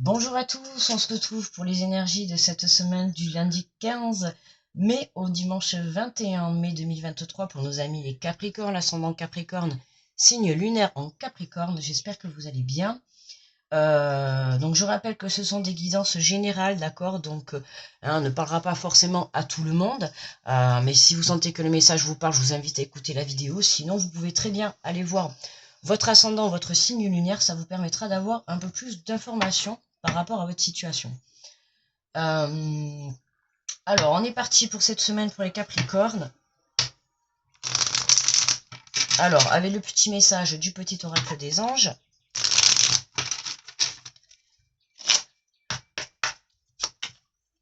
Bonjour à tous, on se retrouve pour les énergies de cette semaine du lundi 15 mai au dimanche 21 mai 2023 pour nos amis les Capricornes, l'ascendant Capricorne, signe lunaire en Capricorne. J'espère que vous allez bien. Donc je rappelle que ce sont des guidances générales, d'accord, donc on ne parlera pas forcément à tout le monde, mais si vous sentez que le message vous parle, je vous invite à écouter la vidéo. Sinon vous pouvez très bien aller voir votre ascendant, votre signe lunaire, ça vous permettra d'avoir un peu plus d'informations par rapport à votre situation. Alors on est parti pour cette semaine pour les Capricornes. Alors avec le petit message du petit oracle des anges.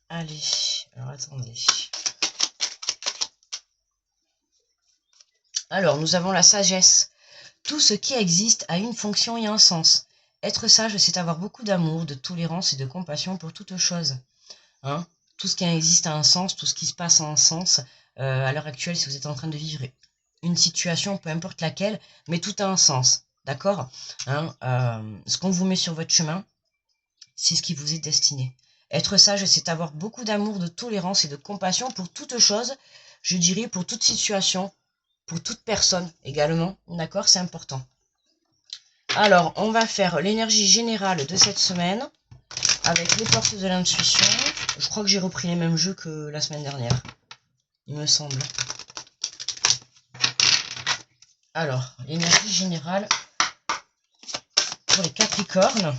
Allez, alors attendez. Alors, nous avons la sagesse. Tout ce qui existe a une fonction et un sens. Être sage, c'est avoir beaucoup d'amour, de tolérance et de compassion pour toute chose. Hein, tout ce qui existe a un sens, tout ce qui se passe a un sens. À l'heure actuelle, si vous êtes en train de vivre une situation, peu importe laquelle, mais tout a un sens. D'accord, hein, ce qu'on vous met sur votre chemin, c'est ce qui vous est destiné. Être sage, c'est avoir beaucoup d'amour, de tolérance et de compassion pour toute chose, je dirais pour toute situation, pour toute personne également, d'accord, c'est important. Alors, on va faire l'énergie générale de cette semaine avec les portes de l'intuition. Je crois que j'ai repris les mêmes jeux que la semaine dernière, il me semble. Alors, l'énergie générale pour les Capricornes.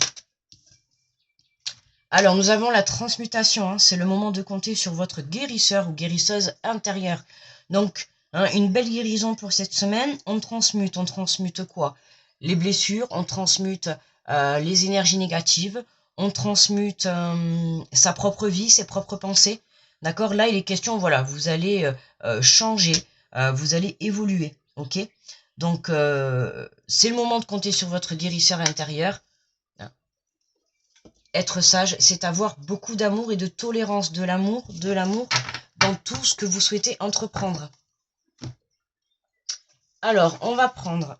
Alors, nous avons la transmutation, hein, c'est le moment de compter sur votre guérisseur ou guérisseuse intérieure. Donc, hein, une belle guérison pour cette semaine. On transmute quoi? Les blessures, on transmute les énergies négatives, on transmute sa propre vie, ses propres pensées. D'accord? Là, il est question, voilà, vous allez changer, vous allez évoluer, ok? Donc, c'est le moment de compter sur votre guérisseur intérieur. Être sage, c'est avoir beaucoup d'amour et de tolérance, de l'amour dans tout ce que vous souhaitez entreprendre. Alors, on va prendre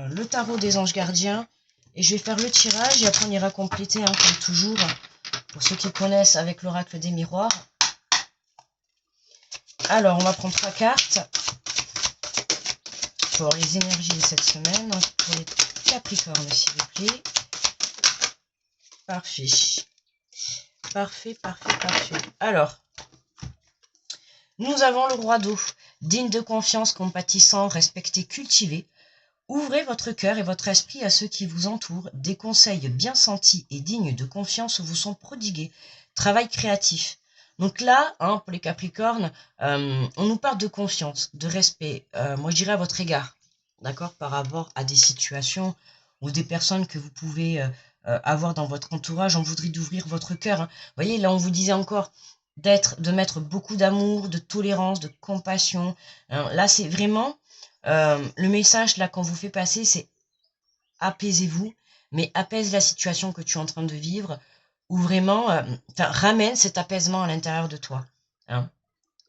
le tarot des anges gardiens et je vais faire le tirage et après on ira compléter, hein, comme toujours, pour ceux qui connaissent avec l'oracle des miroirs. Alors, on va prendre 3 cartes pour les énergies de cette semaine, pour les Capricornes, s'il vous plaît. Parfait. Parfait. Alors, nous avons le roi d'eau, digne de confiance, compatissant, respecté, cultivé. Ouvrez votre cœur et votre esprit à ceux qui vous entourent. Des conseils bien sentis et dignes de confiance vous sont prodigués. Travail créatif. Donc là, hein, pour les Capricornes, on nous parle de confiance, de respect, moi je dirais à votre égard, d'accord, par rapport à des situations ou des personnes que vous pouvez avoir dans votre entourage. On voudrait d'ouvrir votre cœur. Hein. Vous voyez, là on vous disait encore de mettre beaucoup d'amour, de tolérance, de compassion. Hein. Là c'est vraiment le message là qu'on vous fait passer, c'est apaisez-vous, mais apaise la situation que tu es en train de vivre, ou vraiment, ramène cet apaisement à l'intérieur de toi. Hein.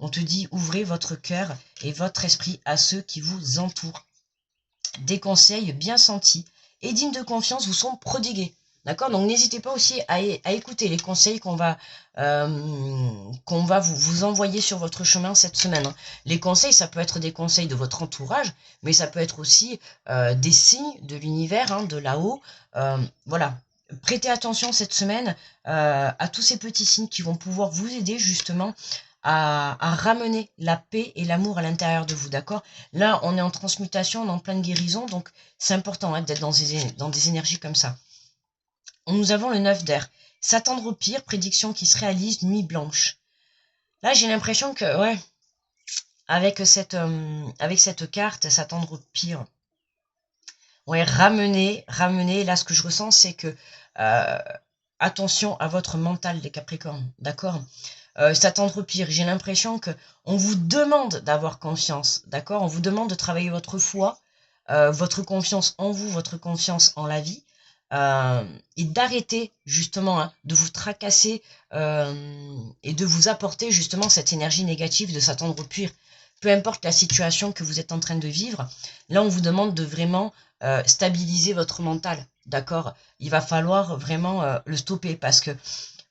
On te dit, ouvrez votre cœur et votre esprit à ceux qui vous entourent. Des conseils bien sentis et dignes de confiance vous sont prodigués. D'accord? Donc n'hésitez pas aussi à écouter les conseils qu'on va vous envoyer sur votre chemin cette semaine. Hein. Les conseils, ça peut être des conseils de votre entourage, mais ça peut être aussi des signes de l'univers, hein, de là-haut. Voilà. Prêtez attention cette semaine à tous ces petits signes qui vont pouvoir vous aider justement à ramener la paix et l'amour à l'intérieur de vous, d'accord? Là, on est en transmutation, on est en pleine guérison, donc c'est important, hein, d'être dans des énergies comme ça. Nous avons le 9 d'air. S'attendre au pire, prédiction qui se réalise, nuit blanche. Là, j'ai l'impression que, ouais, avec cette carte, s'attendre au pire. Ouais, ramener, là, ce que je ressens, c'est que, attention à votre mental, les Capricornes, d'accord? S'attendre au pire. J'ai l'impression que on vous demande d'avoir confiance, d'accord? On vous demande de travailler votre foi, votre confiance en vous, votre confiance en la vie, et d'arrêter justement, hein, de vous tracasser et de vous apporter justement cette énergie négative de s'attendre au pire. Peu importe la situation que vous êtes en train de vivre, là on vous demande de vraiment stabiliser votre mental, d'accord? Il va falloir vraiment le stopper, parce que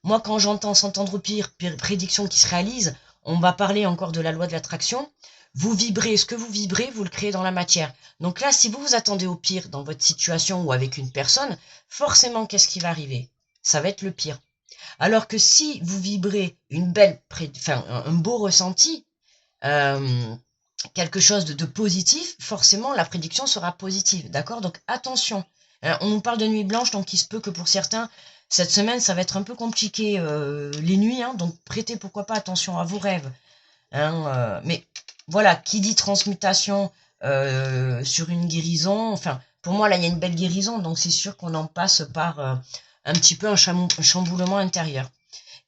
moi, quand j'entends s'entendre au pire, prédiction qui se réalise, on va parler encore de la loi de l'attraction. Vous vibrez, ce que vous vibrez, vous le créez dans la matière. Donc là, si vous vous attendez au pire dans votre situation ou avec une personne, forcément, qu'est-ce qui va arriver? Ça va être le pire. Alors que si vous vibrez une belle, un beau ressenti, quelque chose de positif, forcément la prédiction sera positive, d'accord? Donc attention, on nous parle de nuit blanche, donc il se peut que pour certains, cette semaine, ça va être un peu compliqué les nuits, hein, donc prêtez pourquoi pas attention à vos rêves. Hein, mais voilà, qui dit transmutation sur une guérison, enfin, pour moi, là, il y a une belle guérison, donc c'est sûr qu'on en passe par un petit peu un chamboulement intérieur.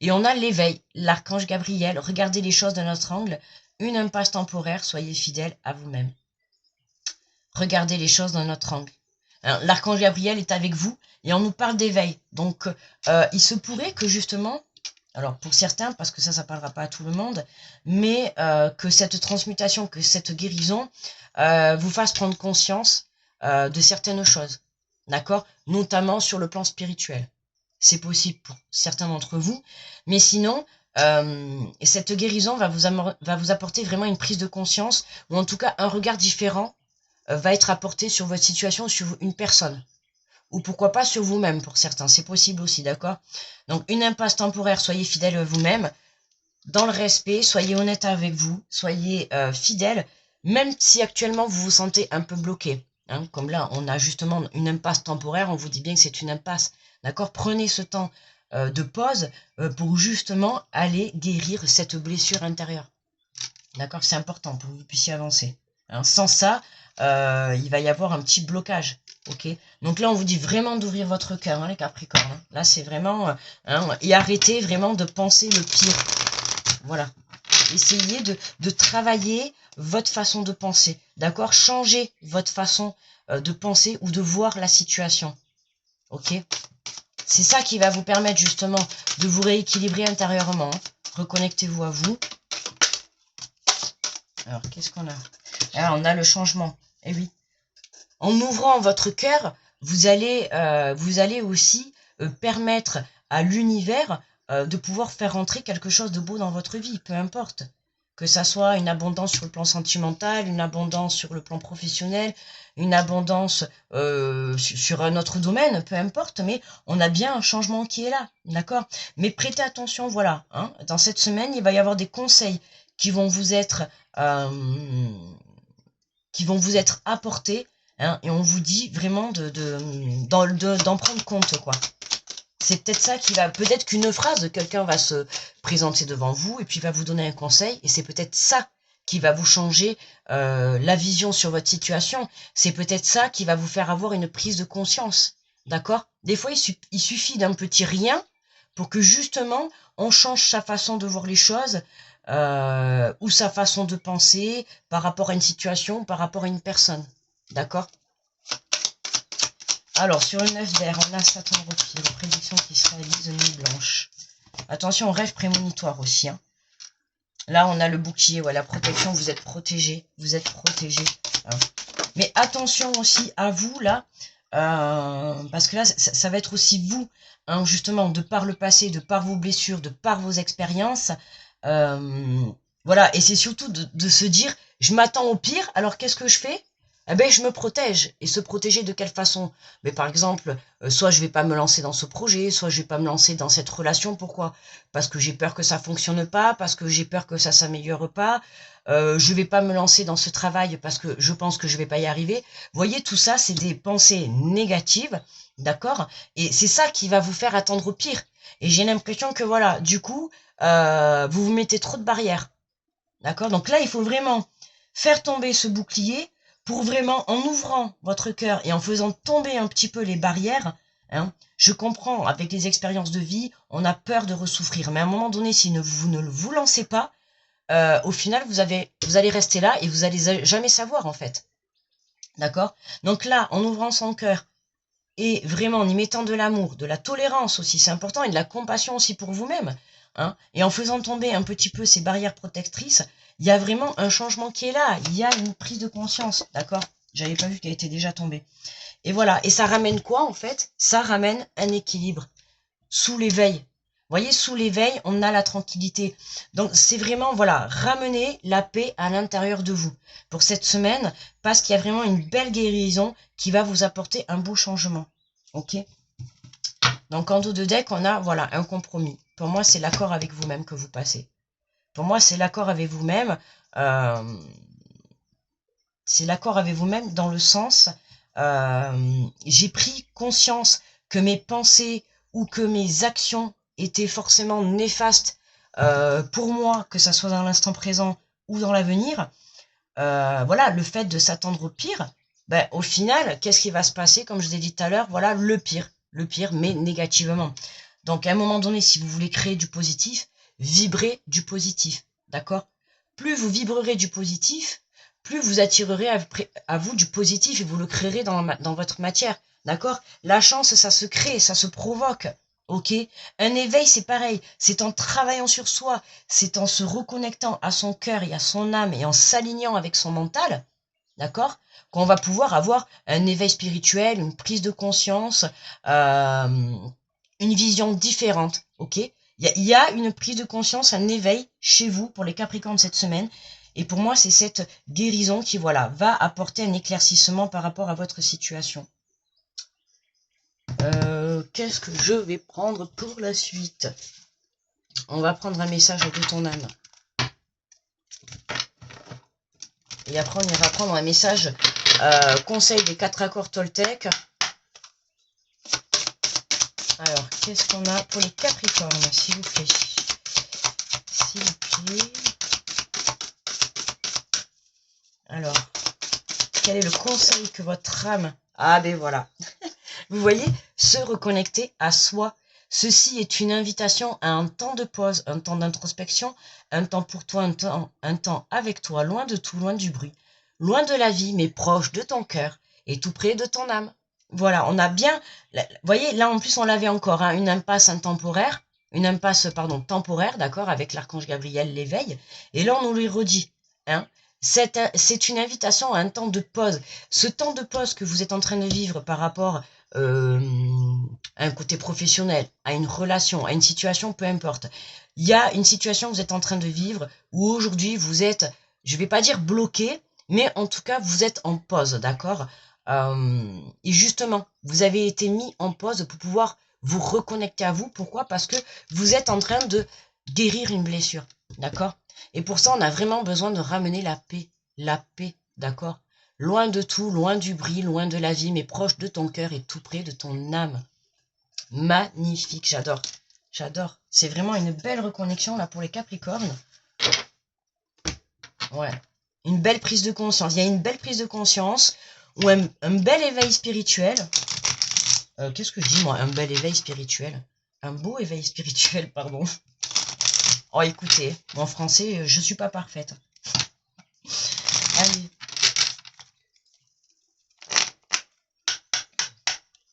Et on a l'éveil, l'archange Gabriel, regardez les choses d'un autre angle, une impasse temporaire, soyez fidèle à vous-même. Regardez les choses d'un autre angle. L'archange Gabriel est avec vous et on nous parle d'éveil. Donc, il se pourrait que justement, alors pour certains, parce que ça parlera pas à tout le monde, mais que cette transmutation, que cette guérison vous fasse prendre conscience de certaines choses, d'accord? Notamment sur le plan spirituel. C'est possible pour certains d'entre vous, mais sinon, cette guérison va vous apporter vraiment une prise de conscience, ou en tout cas un regard différent va être apporté sur votre situation, sur une personne. Ou pourquoi pas sur vous-même pour certains, c'est possible aussi, d'accord? Donc une impasse temporaire, soyez fidèle à vous-même, dans le respect, soyez honnête avec vous, soyez fidèle, même si actuellement vous vous sentez un peu bloqué. Hein, comme là, on a justement une impasse temporaire, on vous dit bien que c'est une impasse, d'accord? Prenez ce temps de pause pour justement aller guérir cette blessure intérieure. D'accord? C'est important pour que vous puissiez avancer. Hein, sans ça, il va y avoir un petit blocage. Ok? Donc là, on vous dit vraiment d'ouvrir votre cœur, hein, les Capricornes. Hein. Là, c'est vraiment... et arrêtez vraiment de penser le pire. Voilà. Essayez de travailler votre façon de penser. D'accord? Changez votre façon de penser ou de voir la situation. Ok? C'est ça qui va vous permettre justement de vous rééquilibrer intérieurement. Hein. Reconnectez-vous à vous. Alors, qu'est-ce qu'on a? Ah, on a le changement. Eh oui. En ouvrant votre cœur, vous allez aussi permettre à l'univers de pouvoir faire rentrer quelque chose de beau dans votre vie, peu importe. Que ça soit une abondance sur le plan sentimental, une abondance sur le plan professionnel, une abondance sur un autre domaine, peu importe, mais on a bien un changement qui est là, d'accord? Mais prêtez attention, voilà, hein, dans cette semaine, il va y avoir des conseils qui vont vous être apportés, hein, et on vous dit vraiment d'en prendre compte, quoi. C'est peut-être ça qui va, peut-être qu'une phrase de quelqu'un va se présenter devant vous et puis va vous donner un conseil, et c'est peut-être ça qui va vous changer la vision sur votre situation. C'est peut-être ça qui va vous faire avoir une prise de conscience, d'accord? Des fois, il suffit d'un petit rien pour que justement on change sa façon de voir les choses, ou sa façon de penser par rapport à une situation, par rapport à une personne, d'accord? Alors, sur le 9 d'air, on a Satan repli, les prédictions qui se réalisent, nuit blanche. Attention, rêve prémonitoire aussi. Hein. Là, on a le bouclier, voilà, protection, vous êtes protégé. Vous êtes protégé. Hein. Mais attention aussi à vous, là, parce que là, ça va être aussi vous, hein, justement, de par le passé, de par vos blessures, de par vos expériences. Voilà, et c'est surtout de se dire, je m'attends au pire, alors qu'est-ce que je fais? Eh ben, je me protège. Et se protéger de quelle façon? Mais par exemple, soit je vais pas me lancer dans ce projet, soit je vais pas me lancer dans cette relation. Pourquoi? Parce que j'ai peur que ça fonctionne pas, parce que j'ai peur que ça s'améliore pas. Je vais pas me lancer dans ce travail parce que je pense que je vais pas y arriver. Vous voyez, tout ça, c'est des pensées négatives, d'accord? Et c'est ça qui va vous faire attendre au pire. Et j'ai l'impression que voilà, du coup, vous vous mettez trop de barrières, d'accord? Donc là, il faut vraiment faire tomber ce bouclier, pour vraiment, en ouvrant votre cœur et en faisant tomber un petit peu les barrières, hein, je comprends, avec les expériences de vie, on a peur de ressouffrir. Mais à un moment donné, si vous ne vous lancez pas, au final, vous allez rester là et vous allez jamais savoir, en fait. D'accord? Donc là, en ouvrant son cœur et vraiment en y mettant de l'amour, de la tolérance aussi, c'est important, et de la compassion aussi pour vous-même, hein, et en faisant tomber un petit peu ces barrières protectrices, il y a vraiment un changement qui est là, il y a une prise de conscience, d'accord? J'avais pas vu qu'elle était déjà tombée. Et voilà, et ça ramène quoi en fait? Ça ramène un équilibre. Sous l'éveil. Vous voyez, sous l'éveil, on a la tranquillité. Donc, c'est vraiment, voilà, ramener la paix à l'intérieur de vous pour cette semaine, parce qu'il y a vraiment une belle guérison qui va vous apporter un beau changement. Ok? Donc, en dos de deck, on a, voilà, un compromis. Pour moi, c'est l'accord avec vous-même que vous passez. Pour moi, c'est l'accord avec vous-même. C'est l'accord avec vous-même dans le sens, j'ai pris conscience que mes pensées ou que mes actions étaient forcément néfastes pour moi, que ça soit dans l'instant présent ou dans l'avenir. Voilà, le fait de s'attendre au pire, ben, au final, qu'est-ce qui va se passer? Comme je l'ai dit tout à l'heure, voilà, le pire, mais négativement. Donc, à un moment donné, si vous voulez créer du positif, vibrez du positif, d'accord? Plus vous vibrerez du positif, plus vous attirerez à vous du positif et vous le créerez dans votre matière, d'accord? La chance, ça se crée, ça se provoque, ok? Un éveil, c'est pareil, c'est en travaillant sur soi, c'est en se reconnectant à son cœur et à son âme et en s'alignant avec son mental, d'accord? Qu'on va pouvoir avoir un éveil spirituel, une prise de conscience, une vision différente, ok? Il y a une prise de conscience, un éveil chez vous pour les Capricornes cette semaine. Et pour moi, c'est cette guérison qui, voilà, va apporter un éclaircissement par rapport à votre situation. Qu'est-ce que je vais prendre pour la suite? On va prendre un message de ton âme. Et après, on ira prendre un message conseil des 4 accords Toltec. Alors, qu'est-ce qu'on a pour les Capricornes, s'il vous plaît? S'il vous plaît. Alors, quel est le conseil que votre âme... Ah ben voilà. Vous voyez, se reconnecter à soi. Ceci est une invitation à un temps de pause, un temps d'introspection, un temps pour toi, un temps avec toi, loin de tout, loin du bruit, loin de la vie, mais proche de ton cœur et tout près de ton âme. Voilà, on a bien... Vous voyez, là en plus on l'avait encore, hein, une impasse intemporaire, temporaire, d'accord, avec l'archange Gabriel, l'éveil. Et là on nous le redit, hein. C'est une invitation à un temps de pause. Ce temps de pause que vous êtes en train de vivre par rapport à un côté professionnel, à une relation, à une situation, peu importe. Il y a une situation que vous êtes en train de vivre où aujourd'hui vous êtes, je ne vais pas dire bloqué, mais en tout cas vous êtes en pause, d'accord? Et justement, vous avez été mis en pause pour pouvoir vous reconnecter à vous. Pourquoi? Parce que vous êtes en train de guérir une blessure, d'accord? Et pour ça, on a vraiment besoin de ramener la paix, d'accord? Loin de tout, loin du bruit, loin de la vie, mais proche de ton cœur et tout près de ton âme. Magnifique, j'adore, j'adore. C'est vraiment une belle reconnexion là pour les Capricornes. Ouais, une belle prise de conscience. Il y a une belle prise de conscience ou un bel éveil spirituel. Qu'est-ce que je dis moi? Un bel éveil spirituel. Un beau éveil spirituel, pardon. Oh, écoutez, en français, je suis pas parfaite. Allez.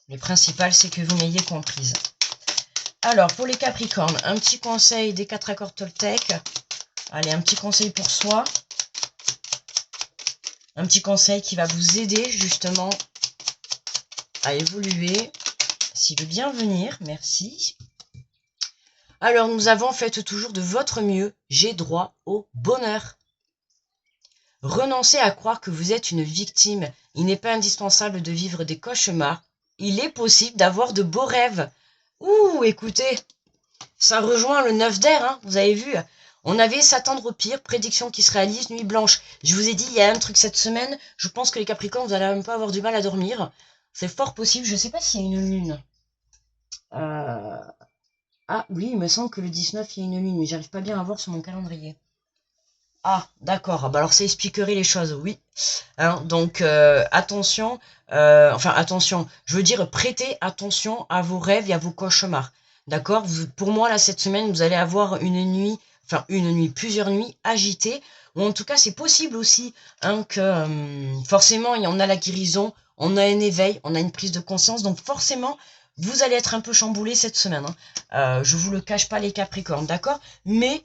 Le principal, c'est que vous m'ayez comprise. Alors, pour les Capricornes, un petit conseil des 4 accords Toltec. Allez, un petit conseil pour soi. Un petit conseil qui va vous aider, justement, à évoluer. S'il veut bien venir, merci. Alors, nous avons fait toujours de votre mieux. J'ai droit au bonheur. Renoncez à croire que vous êtes une victime. Il n'est pas indispensable de vivre des cauchemars. Il est possible d'avoir de beaux rêves. Ouh, écoutez, ça rejoint le 9 d'air, hein, vous avez vu. On avait s'attendre au pire, prédiction qui se réalise, nuit blanche. Je vous ai dit, il y a un truc cette semaine, je pense que les Capricornes, vous allez même pas avoir du mal à dormir. C'est fort possible, je ne sais pas s'il y a une lune. Ah oui, il me semble que le 19, il y a une lune, mais j'arrive pas bien à voir sur mon calendrier. Ah, d'accord. Bah alors ça expliquerait les choses, oui. Hein, donc attention, attention, je veux dire prêtez attention à vos rêves et à vos cauchemars. D'accord? Pour moi, là, cette semaine, vous allez avoir plusieurs nuits agitées, ou en tout cas, c'est possible aussi hein, que forcément, il y en a la guérison, on a un éveil, on a une prise de conscience, donc forcément, vous allez être un peu chamboulé cette semaine. Hein. Je vous le cache pas, les Capricornes, d'accord? Mais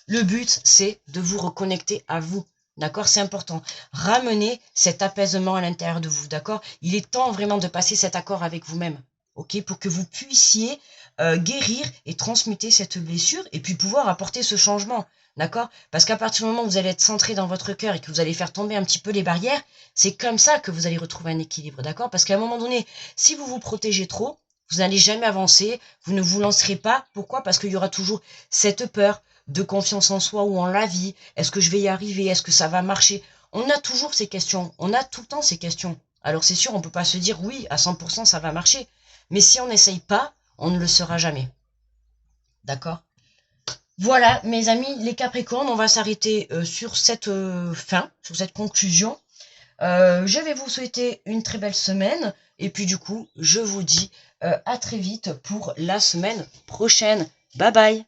le but, c'est de vous reconnecter à vous. D'accord? C'est important. Ramenez cet apaisement à l'intérieur de vous, d'accord? Il est temps vraiment de passer cet accord avec vous-même, ok? Pour que vous puissiez guérir et transmuter cette blessure et puis pouvoir apporter ce changement, d'accord? Parce qu'à partir du moment où vous allez être centré dans votre cœur et que vous allez faire tomber un petit peu les barrières, c'est comme ça que vous allez retrouver un équilibre, d'accord? Parce qu'à un moment donné, si vous vous protégez trop, vous n'allez jamais avancer, vous ne vous lancerez pas. Pourquoi? Parce qu'il y aura toujours cette peur de confiance en soi ou en la vie. Est-ce que je vais y arriver? Est-ce que ça va marcher? On a toujours ces questions. On a tout le temps ces questions. Alors c'est sûr, on ne peut pas se dire oui, à 100% ça va marcher. Mais si on n'essaye pas, on ne le saura jamais. D'accord? Voilà, mes amis, les Capricornes, on va s'arrêter sur cette fin, sur cette conclusion. Je vais vous souhaiter une très belle semaine. Et puis du coup, je vous dis à très vite pour la semaine prochaine. Bye bye!